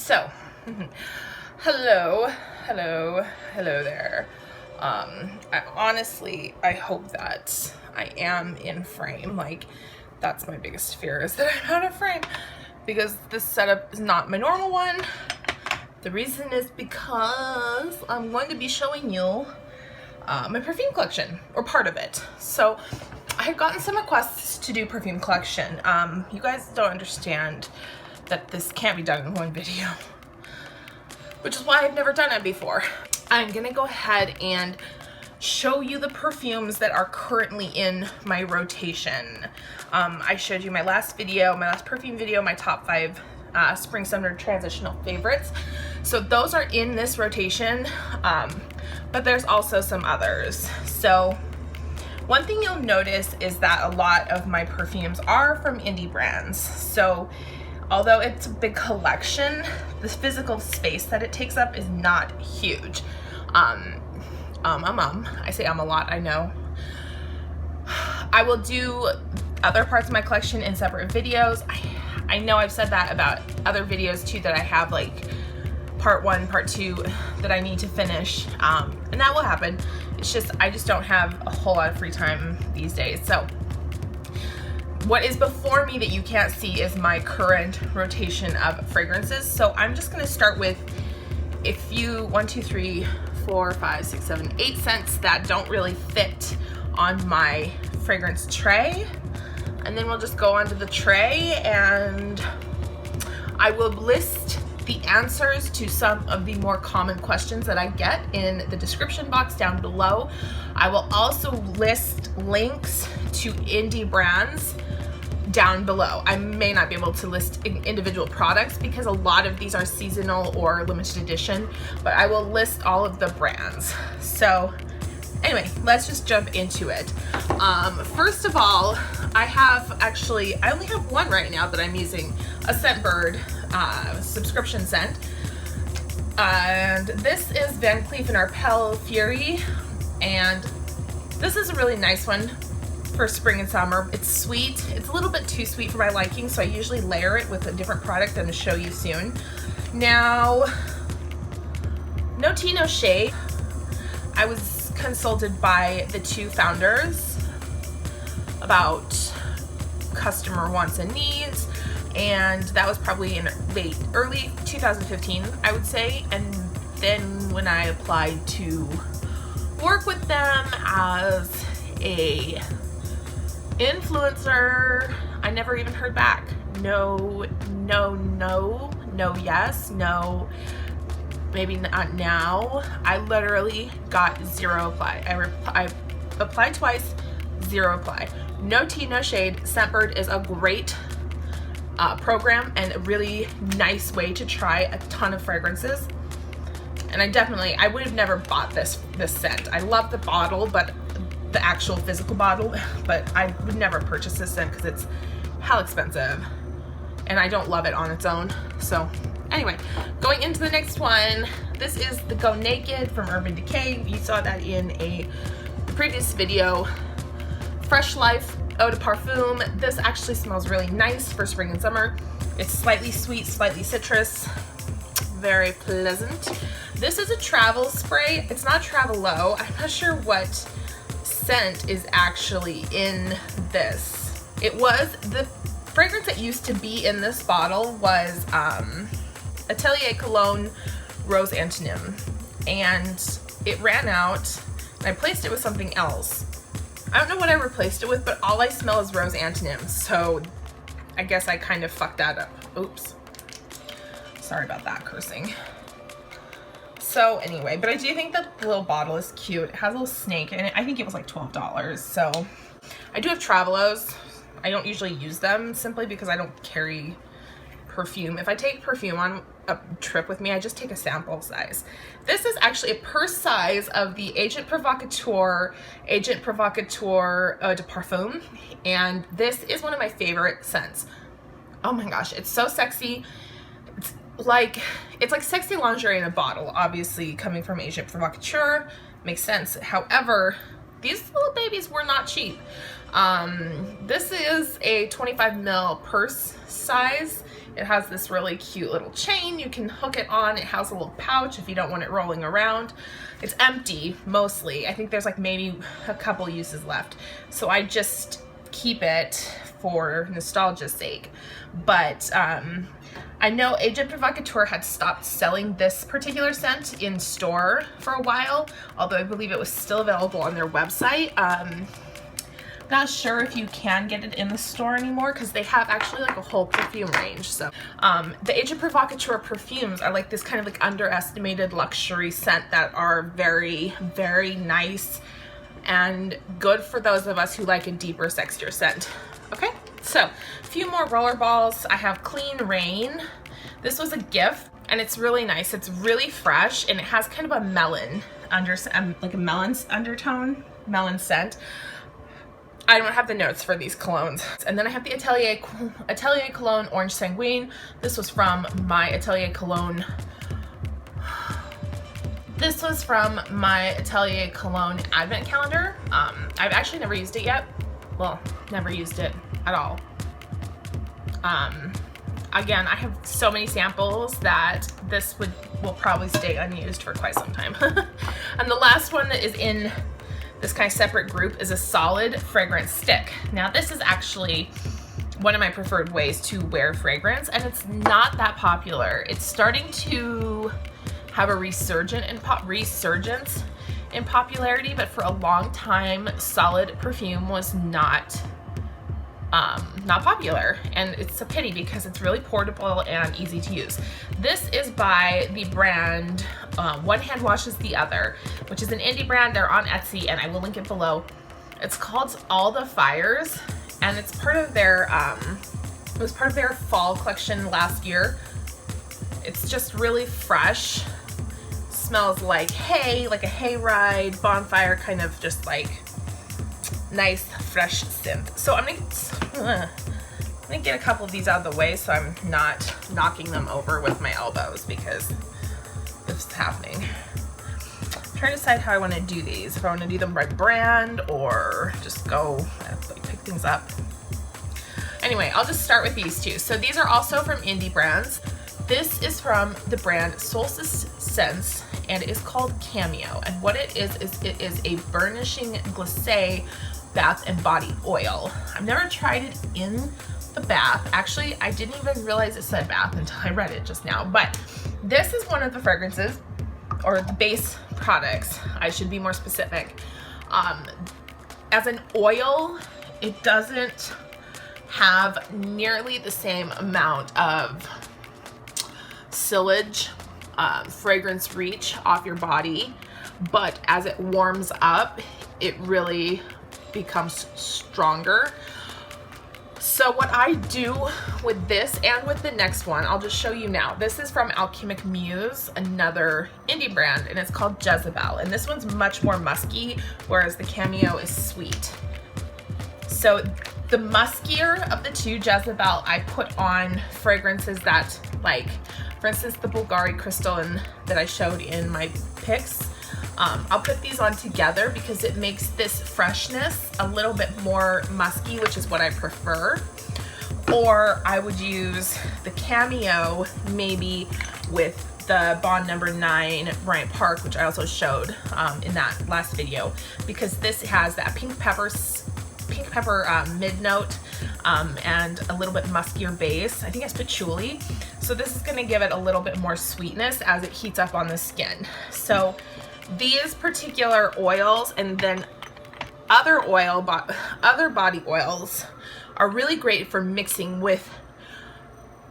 So, hello there. I hope that I am in frame. Like, that's my biggest fear, is that I'm out of frame, because this setup is not my normal one. The reason is because I'm going to be showing you my perfume collection, or part of it. So I have gotten some requests to do perfume collection. You guys don't understand that this can't be done in one video, which is why I've never done it before. I'm gonna go ahead and show you the perfumes that are currently in my rotation. I showed you my last perfume video, my top 5 spring summer transitional favorites. So those are in this rotation, but there's also some others. So one thing you'll notice is that a lot of my perfumes are from indie brands. So although it's a big collection, the physical space that it takes up is not huge. I say a lot, I know. I will do other parts of my collection in separate videos. I know I've said that about other videos too, that I have like part 1, part 2 that I need to finish, and that will happen. It's just, I just don't have a whole lot of free time these days. So what is before me that you can't see is my current rotation of fragrances. So I'm just gonna start with a few, 1, 2, 3, 4, 5, 6, 7, 8 scents that don't really fit on my fragrance tray. And then we'll just go onto the tray, and I will list the answers to some of the more common questions that I get in the description box down below. I will also list links to indie brands down below. I may not be able to list individual products because a lot of these are seasonal or limited edition, but I will list all of the brands. So anyway, let's just jump into it. First of all, I only have one right now that I'm using, a Scentbird subscription scent. And this is Van Cleef & Arpels Fury, and this is a really nice one for spring and summer. It's sweet. It's a little bit too sweet for my liking, so I usually layer it with a different product I'm going to show you soon. Now, no tea, no shade. I was consulted by the 2 founders about customer wants and needs, and that was probably in early 2015, I would say. And then when I applied to work with them as a influencer, I never even heard back. No yes, no, maybe not now. I literally got 0 apply. I applied twice, 0 apply. No tea, no shade. Scentbird is a great program and a really nice way to try a ton of fragrances. And I would have never bought this scent. I love the bottle, but the actual physical bottle, but I would never purchase this scent because it's hell expensive and I don't love it on its own. So anyway, going into the next one, this is the Go Naked from Urban Decay. You saw that in the previous video. Fresh Life Eau de Parfum. This actually smells really nice for spring and summer. It's slightly sweet, slightly citrus, very pleasant. This is a travel spray. It's not Travel Low. I'm not sure what scent is actually in this. It was, the fragrance that used to be in this bottle was Atelier Cologne Rose Antonym, and it ran out and I placed it with something else. I don't know what I replaced it with, but all I smell is Rose Antonym, so I guess I kind of fucked that up. Oops, sorry about that cursing. So anyway, but I do think that the little bottle is cute. It has a little snake in it. I think it was like $12. So I do have Travelos. I don't usually use them simply because I don't carry perfume. If I take perfume on a trip with me, I just take a sample size. This is actually a purse size of the Agent Provocateur Eau de Parfum, and this is one of my favorite scents. Oh my gosh, it's so sexy. It's like sexy lingerie in a bottle. Obviously, coming from Agent Provocateur, makes sense. However, these little babies were not cheap. This is a 25 ml purse size, It has this really cute little chain. You can hook it on. It has a little pouch if you don't want it rolling around. It's empty mostly. I think there's like maybe a couple uses left. So I just keep it for nostalgia's sake. But I know Agent Provocateur had stopped selling this particular scent in store for a while, although I believe it was still available on their website. Not sure if you can get it in the store anymore because they have actually like a whole perfume range. So the Agent Provocateur perfumes are like this kind of like underestimated luxury scent that are very, very nice and good for those of us who like a deeper, sexier scent. Okay, so a few more roller balls. I have Clean Rain. This was a gift and it's really nice. It's really fresh and it has kind of a melon like a melon undertone, melon scent. I don't have the notes for these colognes. And then I have the Atelier Cologne Orange Sanguine. This was from my Atelier Cologne. This was from my Atelier Cologne advent calendar. I've actually never used it yet. Well, never used it at all. Again, I have so many samples that this will probably stay unused for quite some time. And the last one that is in this kind of separate group is a solid fragrance stick. Now this is actually one of my preferred ways to wear fragrance and it's not that popular. It's starting to have a resurgence in popularity, but for a long time solid perfume was not popular, and it's a pity because it's really portable and easy to use. This is by the brand One Hand Washes the Other, which is an indie brand. They're on Etsy and I will link it below. It's called All the Fires and it's part of their it was part of their fall collection last year. It's just really fresh. Smells like hay, like a hayride, bonfire, kind of just like nice fresh scent. So I'm gonna get a couple of these out of the way so I'm not knocking them over with my elbows because this is happening. I'm trying to decide how I want to do these. If I want to do them by brand or just go like pick things up. Anyway, I'll just start with these two. So these are also from indie brands. This is from the brand Solstice Scents and it is called Cameo. And what it is it is a burnishing glacé bath and body oil. I've never tried it in the bath. Actually, I didn't even realize it said bath until I read it just now. But this is one of the fragrances, or the base products, I should be more specific. As an oil, it doesn't have nearly the same amount of sillage, fragrance reach off your body, but as it warms up, it really becomes stronger. So what I do with this and with the next one, I'll just show you now. This is from Alchemic Muse, another indie brand, and it's called Jezebel. And this one's much more musky, whereas the Cameo is sweet. So the muskier of the two, Jezebel, I put on fragrances that, like, for instance, the Bulgari Crystal that I showed in my pics. I'll put these on together because it makes this freshness a little bit more musky, which is what I prefer. Or I would use the Cameo maybe with the Bond No. 9 Bryant Park, which I also showed in that last video, because this has that pink pepper mid note and a little bit muskier base. I think it's patchouli. So this is going to give it a little bit more sweetness as it heats up on the skin. So these particular oils and then other body oils are really great for mixing with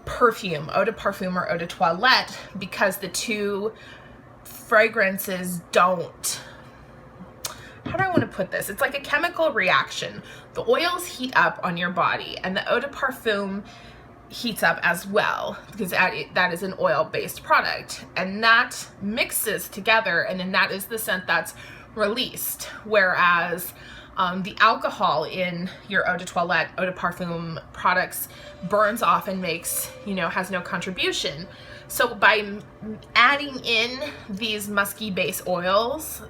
perfume, eau de parfum or eau de toilette, because the two fragrances don't, how do I want to put this? It's like a chemical reaction. The oils heat up on your body and the eau de parfum heats up as well, because that is an oil-based product, and that mixes together, and then that is the scent that's released. Whereas the alcohol in your eau de toilette, eau de parfum products burns off and makes, has no contribution. So by adding in these musky base oils,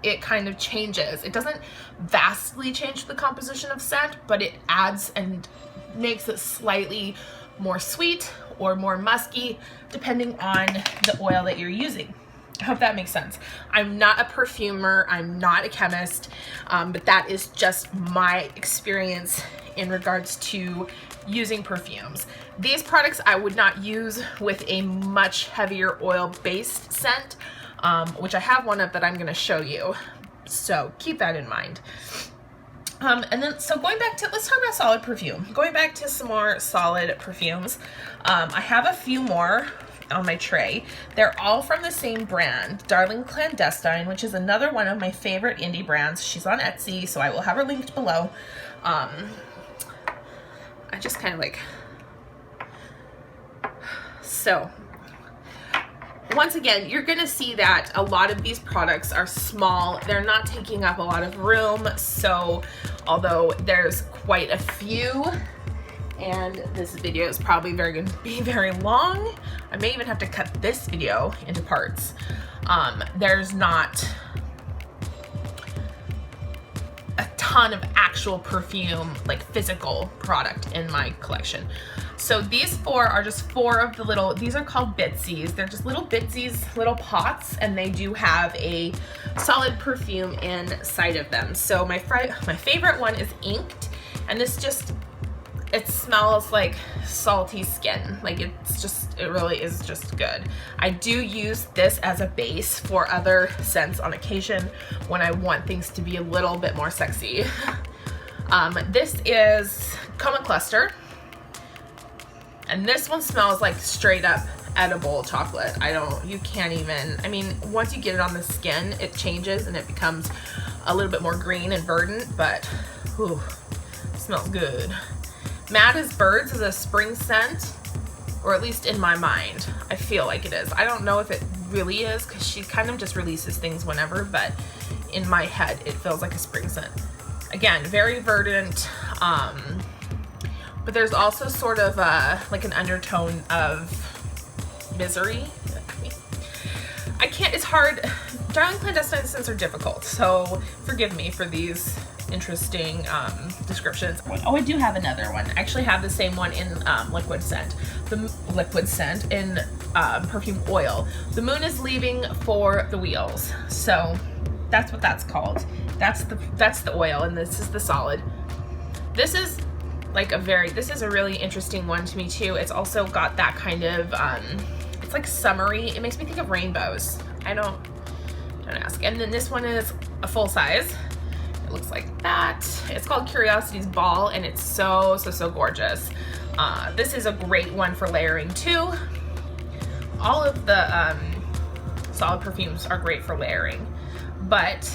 it kind of changes. It doesn't vastly change the composition of scent, but it adds and makes it slightly more sweet or more musky, depending on the oil that you're using. I hope that makes sense. I'm not a perfumer, I'm not a chemist, but that is just my experience in regards to using perfumes. These products I would not use with a much heavier oil-based scent, which I have one of that I'm gonna show you. So keep that in mind. And then, so going back to, let's talk about solid perfume. Going back to some more solid perfumes. I have a few more on my tray. They're all from the same brand, Darling Clandestine, which is another one of my favorite indie brands. She's on Etsy, so I will have her linked below. I just kind of like, so once again, you're gonna see that a lot of these products are small. They're not taking up a lot of room. So although there's quite a few, and this video is probably going to be very long, I may even have to cut this video into parts. There's not a ton of actual perfume, like physical product in my collection. So these four are just four of the little, these are called bitsies. They're just little bitsies, little pots, and they do have a solid perfume inside of them. So my favorite one is inked, and this just, it smells like salty skin. Like it really is just good. I do use this as a base for other scents on occasion when I want things to be a little bit more sexy. This is Coma Cluster. And this one smells like straight up edible chocolate. You can't even, I mean, once you get it on the skin, it changes and it becomes a little bit more green and verdant, but whew, smells good. Mad as Birds is a spring scent, or at least in my mind, I feel like it is. I don't know if it really is, because she kind of just releases things whenever, but in my head, it feels like a spring scent. Again, very verdant, but there's also sort of like an undertone of misery. I can't, it's hard. Darling Clandestine scents are difficult, so forgive me for these interesting descriptions. Oh, I do have another one. I actually have the same one in liquid scent. The liquid scent in perfume oil. The moon is leaving for the wheels. So that's what that's called. That's the oil, and this is the solid. This is like this is a really interesting one to me too. It's also got that kind of, it's like summery. It makes me think of rainbows. Don't ask. And then this one is a full size. It looks like that. It's called Curiosity's Ball, and it's so gorgeous. This is a great one for layering too. All of the solid perfumes are great for layering, but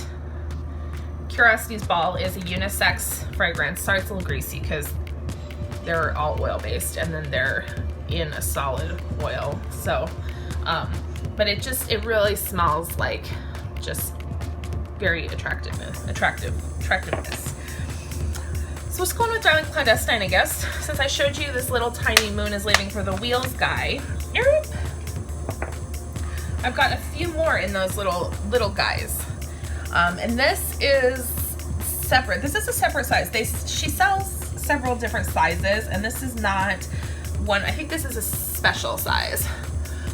Curiosity's Ball is a unisex fragrance. Sorry, it's a little greasy because they're all oil based, and then they're in a solid oil. So, but it really smells like just very attractiveness. So let's go on with Darling Clandestine, I guess. Since I showed you this little tiny moon is leaving for the wheels guy, I've got a few more in those little guys. And this is separate. This is a separate size. She sells several different sizes, and this is not one. I think this is a special size.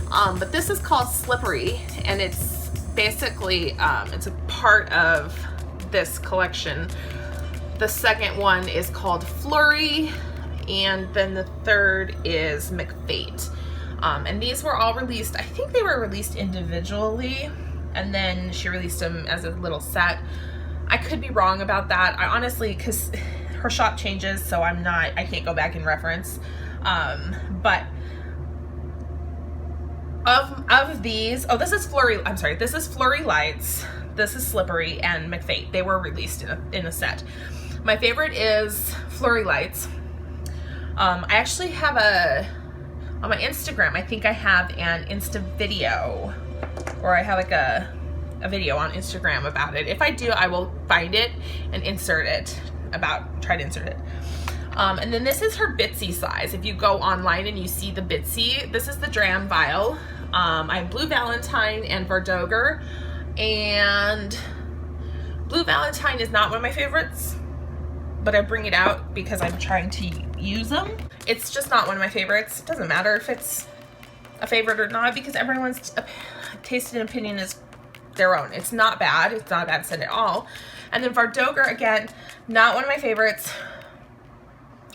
But this is called Slippery, and it's basically, it's a part of this collection. The second one is called Flurry, and then the third is McFate. And these were all released, I think they were released individually, and then she released them as a little set. I could be wrong about that. I honestly, because her shop changes, so I can't go back and reference. But of these, oh, this is Flurry, I'm sorry, this is Flurry Lights, this is Slippery, and McFate. They were released in a set. My favorite is Flurry Lights. I actually have on my Instagram, I think I have an Insta video, or I have like a video on Instagram about it. If I do, I will find it and try to insert it. And then this is her Bitsy size. If you go online and you see the Bitsy, this is the Dram Vial. I have Blue Valentine and Verdoger, and Blue Valentine is not one of my favorites, but I bring it out because I'm trying to use them. It's just not one of my favorites. It doesn't matter if it's a favorite or not, because everyone's taste and opinion is their own. It's not bad. It's not a bad scent at all. And then Vardoger, again, not one of my favorites.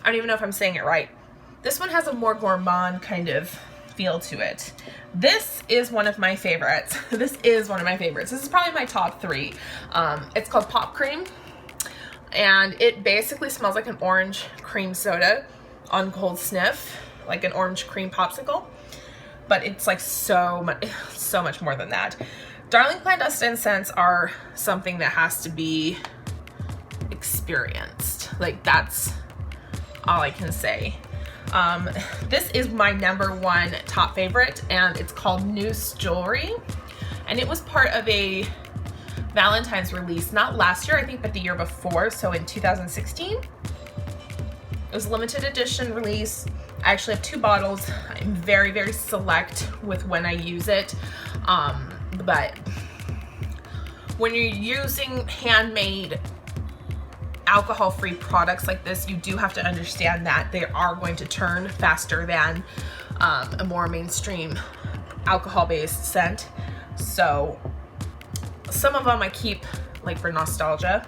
I don't even know if I'm saying it right. This one has a more gourmand kind of feel to it. This is one of my favorites. This is one of my favorites. This is probably my top 3. It's called Pop Cream, and it basically smells like an orange cream soda on cold sniff, like an orange cream popsicle, but it's like so much more than that. Darling Clandestine scents are something that has to be experienced. Like, that's all I can say. This is my #1 top favorite, and it's called Noose Jewelry, and it was part of a Valentine's release, not last year, I think, but the year before, so in 2016. It was a limited edition release. I actually have 2 bottles. I'm very, very select with when I use it, but when you're using handmade alcohol-free products like this, you do have to understand that they are going to turn faster than a more mainstream alcohol-based scent. So some of them I keep like for nostalgia.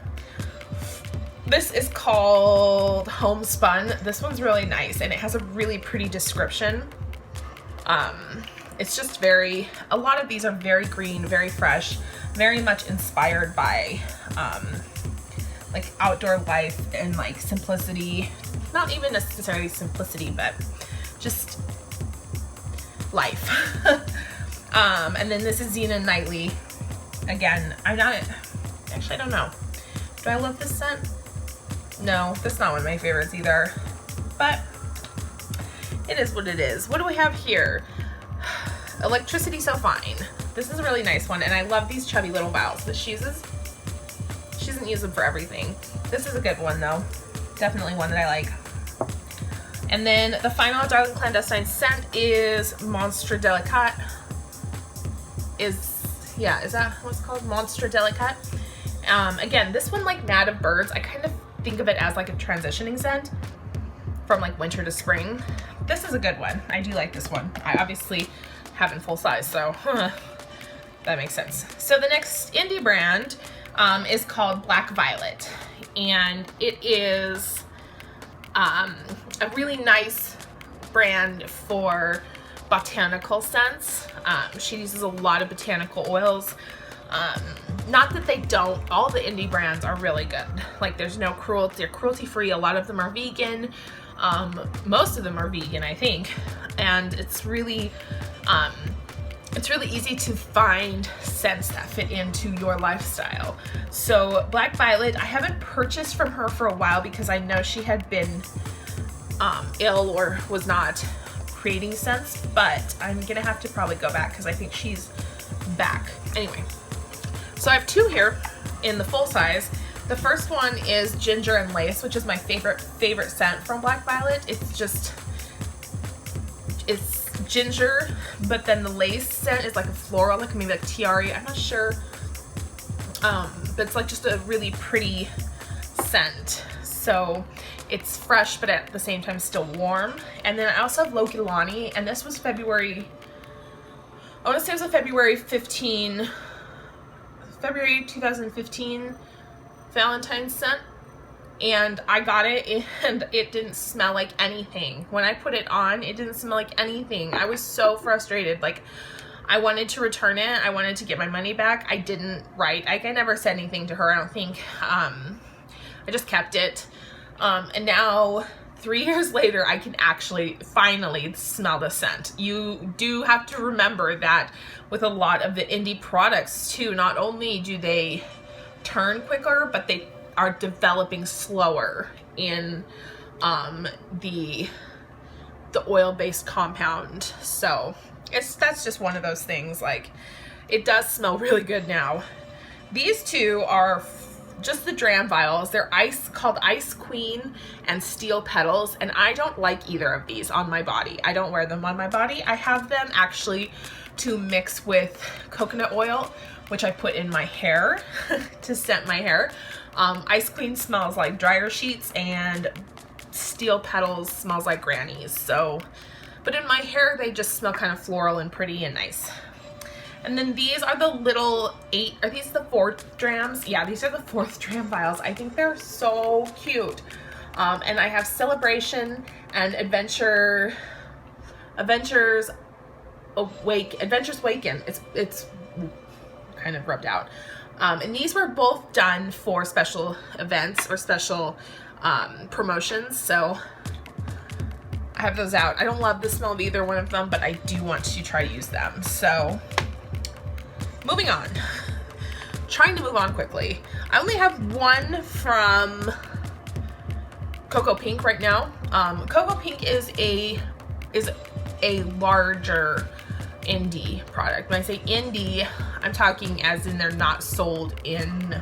This is called Homespun. This one's really nice, and it has a really pretty description. It's just a lot of these are very green, very fresh, very much inspired by like outdoor life and like simplicity. Not even necessarily simplicity, but just life. And then this is Xena Nightly. Again, I don't know. Do I love this scent? No, that's not one of my favorites either, but it is what it is. What do we have here? Electricity So Fine. This is a really nice one, and I love these chubby little vials that she uses. She doesn't use them for everything. This is a good one though. Definitely one that I like. And then the final Darling Clandestine scent is Monstre Delicate. Is that what's called? Monstre Delicate. Again, this one, like Mad of Birds, I kind of think of it as like a transitioning scent from like winter to spring. This is a good one. I do like this one. I obviously have in full size, so that makes sense. So the next indie brand is called Black Violet, and it is a really nice brand for botanical scents. She uses a lot of botanical oils. Not that they don't, all the indie brands are really good. Like, there's no cruelty, they're cruelty free. A lot of them are vegan. Most of them are vegan, I think. And it's really easy to find scents that fit into your lifestyle. So Black Violet, I haven't purchased from her for a while because I know she had been ill or was not creating scents, but I'm gonna have to probably go back because I think she's back. Anyway, so I have 2 here in the full size. The first one is Ginger and Lace, which is my favorite scent from Black Violet. It's ginger, but then the lace scent is like a floral, like maybe like tiare, I'm not sure. But it's like just a really pretty scent. So it's fresh, but at the same time still warm. And then I also have Loki Lani, and this was February, I want to say it was a February 2015 Valentine's scent. And I got it, and it didn't smell like anything. When I put it on, it didn't smell like anything. I was so frustrated. Like, I wanted to return it. I wanted to get my money back. I didn't write. Like, I never said anything to her, I don't think. I just kept it. And now, 3 years later, I can actually finally smell the scent. You do have to remember that with a lot of the indie products too, not only do they turn quicker, but they are developing slower in the oil-based compound. So that's just one of those things. Like, it does smell really good now. These 2 are just the Dram vials. They're called Ice Queen and Steel Petals, and I don't like either of these on my body. I don't wear them on my body. I have them actually to mix with coconut oil, which I put in my hair to scent my hair. Ice Queen smells like dryer sheets, and steel petals smells like grannies. So, but in my hair, they just smell kind of floral and pretty and nice. And then these are the little are these the 4th drams? Yeah, these are the 4th dram vials. I think they're so cute. And I have Celebration and Adventures Waken. It's kind of rubbed out. And these were both done for special events or special promotions. So I have those out. I don't love the smell of either one of them, but I do want to try to use them. So moving on. Trying to move on quickly. I only have one from Cocoa Pink right now. Cocoa Pink is a larger indie product. When I say indie, I'm talking as in they're not sold in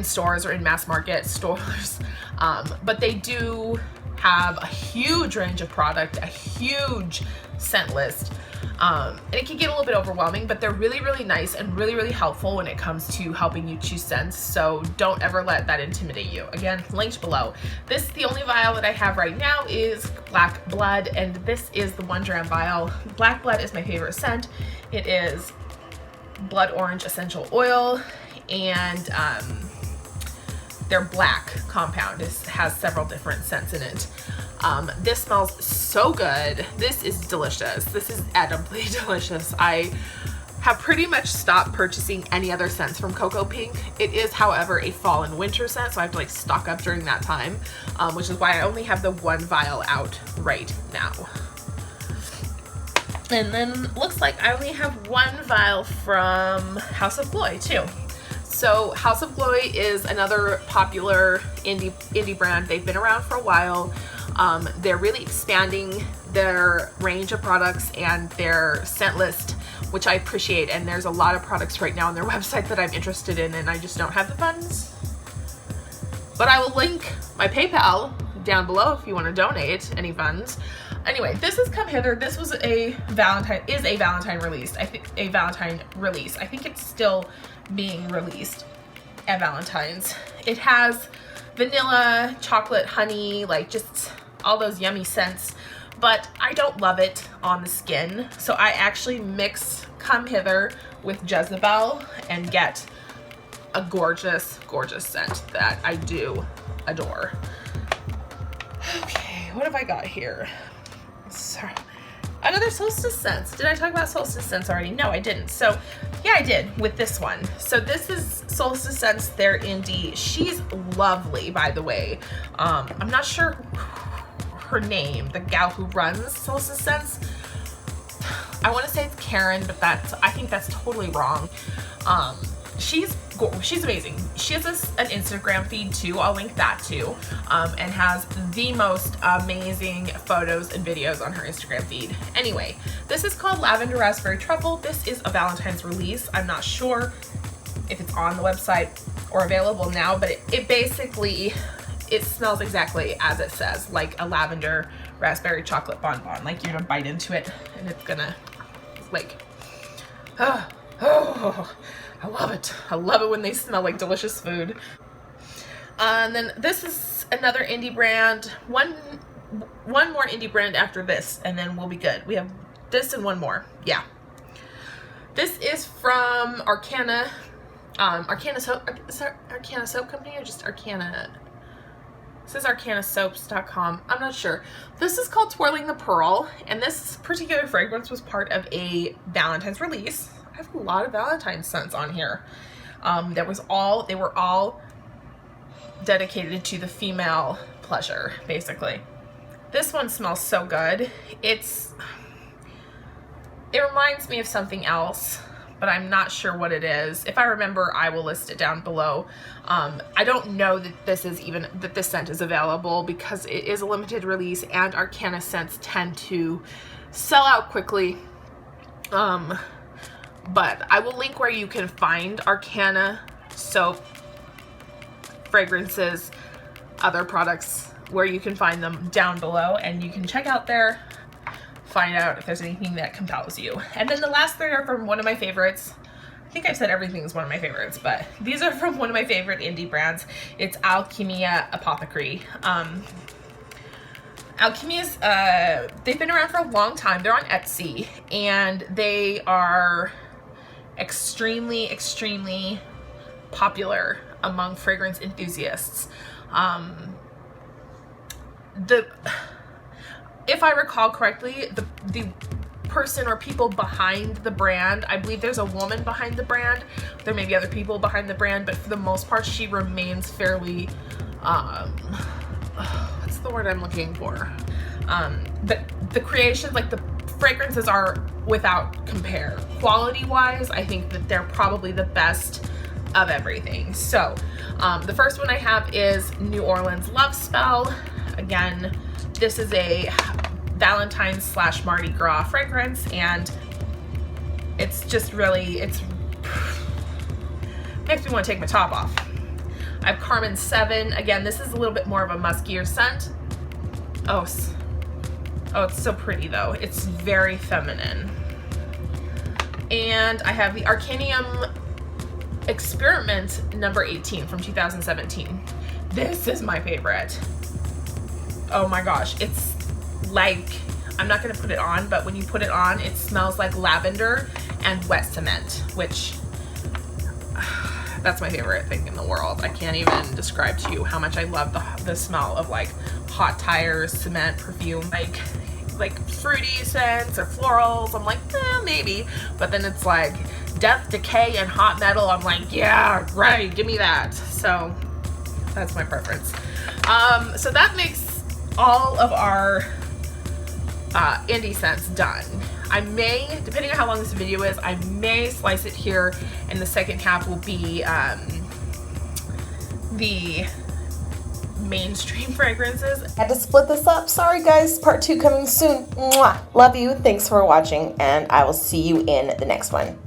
stores or in mass market stores, but they do have a huge range of product, a huge scent list. And it can get a little bit overwhelming, but they're really, really nice and really, really helpful when it comes to helping you choose scents. So don't ever let that intimidate you. Again, linked below. The only vial that I have right now is Black Blood, and this is the 1 dram vial. Black Blood is my favorite scent. It is blood orange essential oil, and their black compound has several different scents in it. This smells so good. This is delicious. This is edibly delicious. I have pretty much stopped purchasing any other scents from Cocoa Pink. It is, however, a fall and winter scent, so I have to like stock up during that time, which is why I only have the 1 vial out right now. And then looks like I only have 1 vial from House of Glory too. So House of Glory is another popular indie brand. They've been around for a while. They're really expanding their range of products and their scent list, which I appreciate. And there's a lot of products right now on their website that I'm interested in, and I just don't have the funds. But I will link my PayPal down below if you want to donate any funds. Anyway, this has come hither. This was a Valentine release. I think it's still being released at Valentine's. It has vanilla, chocolate, honey, like just all those yummy scents, but I don't love it on the skin. So I actually mix Come Hither with Jezebel and get a gorgeous, gorgeous scent that I do adore. Okay, what have I got here? Sorry. Another solstice scents. Did I talk about solstice scents already? No, I didn't. So yeah, I did with this one. So this is Solstice Scents. They're indie. She's lovely, by the way. I'm not sure her name, the gal who runs Solstice Scents. I want to say it's Karen, but I think that's totally wrong. She's amazing. She has an Instagram feed too. I'll link that too. And has the most amazing photos and videos on her Instagram feed. Anyway, this is called Lavender Raspberry Truffle. This is a Valentine's release. I'm not sure if it's on the website or available now, but it basically, it smells exactly as it says, like a lavender raspberry chocolate bonbon. Like you're gonna bite into it and it's gonna like, oh, I love it. I love it when they smell like delicious food. And then this is another indie brand. One more indie brand after this, and then we'll be good. We have this and one more. Yeah. This is from Arcana. Arcana Soap. Is that Arcana Soap Company or just Arcana? It says arcanasoaps.com. I'm not sure. This is called Twirling the Pearl, and this particular fragrance was part of a Valentine's release. I have a lot of Valentine's scents on here. They were all dedicated to the female pleasure, basically. This one smells so good. It reminds me of something else, but I'm not sure what it is. If I remember, I will list it down below. I don't know that this scent is available because it is a limited release, and Arcana scents tend to sell out quickly. But I will link where you can find Arcana soap, fragrances, other products, where you can find them down below, and you can check out there, find out if there's anything that compels you. And then the last three are from one of my favorites, think I've said everything is one of my favorites, but these are from one of my favorite indie brands. It's Alchimia Apothecary. Alchemia's, they've been around for a long time. They're on Etsy, and they are extremely, extremely popular among fragrance enthusiasts. If I recall correctly, the person or people behind the brand, I believe there's a woman behind the brand. There may be other people behind the brand, but for the most part, she remains fairly, what's the word I'm looking for? The creations, like the fragrances, are without compare. Quality-wise, I think that they're probably the best of everything. So, the first one I have is New Orleans Love Spell. Again, this is a Valentine's / Mardi Gras fragrance, and it's just really, makes me want to take my top off. I have Carmen 7. Again, this is a little bit more of a muskier scent. Oh, it's so pretty though. It's very feminine. And I have the Arcanium Experiment number 18 from 2017. This is my favorite. Oh my gosh, it's like, I'm not gonna put it on, but when you put it on, it smells like lavender and wet cement, which, that's my favorite thing in the world. I can't even describe to you how much I love the smell of like hot tires, cement, perfume, like fruity scents or florals. I'm like, maybe. But then it's like death, decay, and hot metal. I'm like, yeah, right, give me that. So that's my preference. So that makes all of our indie scents done. I may, depending on how long this video is, I may slice it here, and the second half will be the mainstream fragrances. Had to split this up. Sorry guys, part 2 coming soon. Mwah. Love you. Thanks for watching, and I will see you in the next one.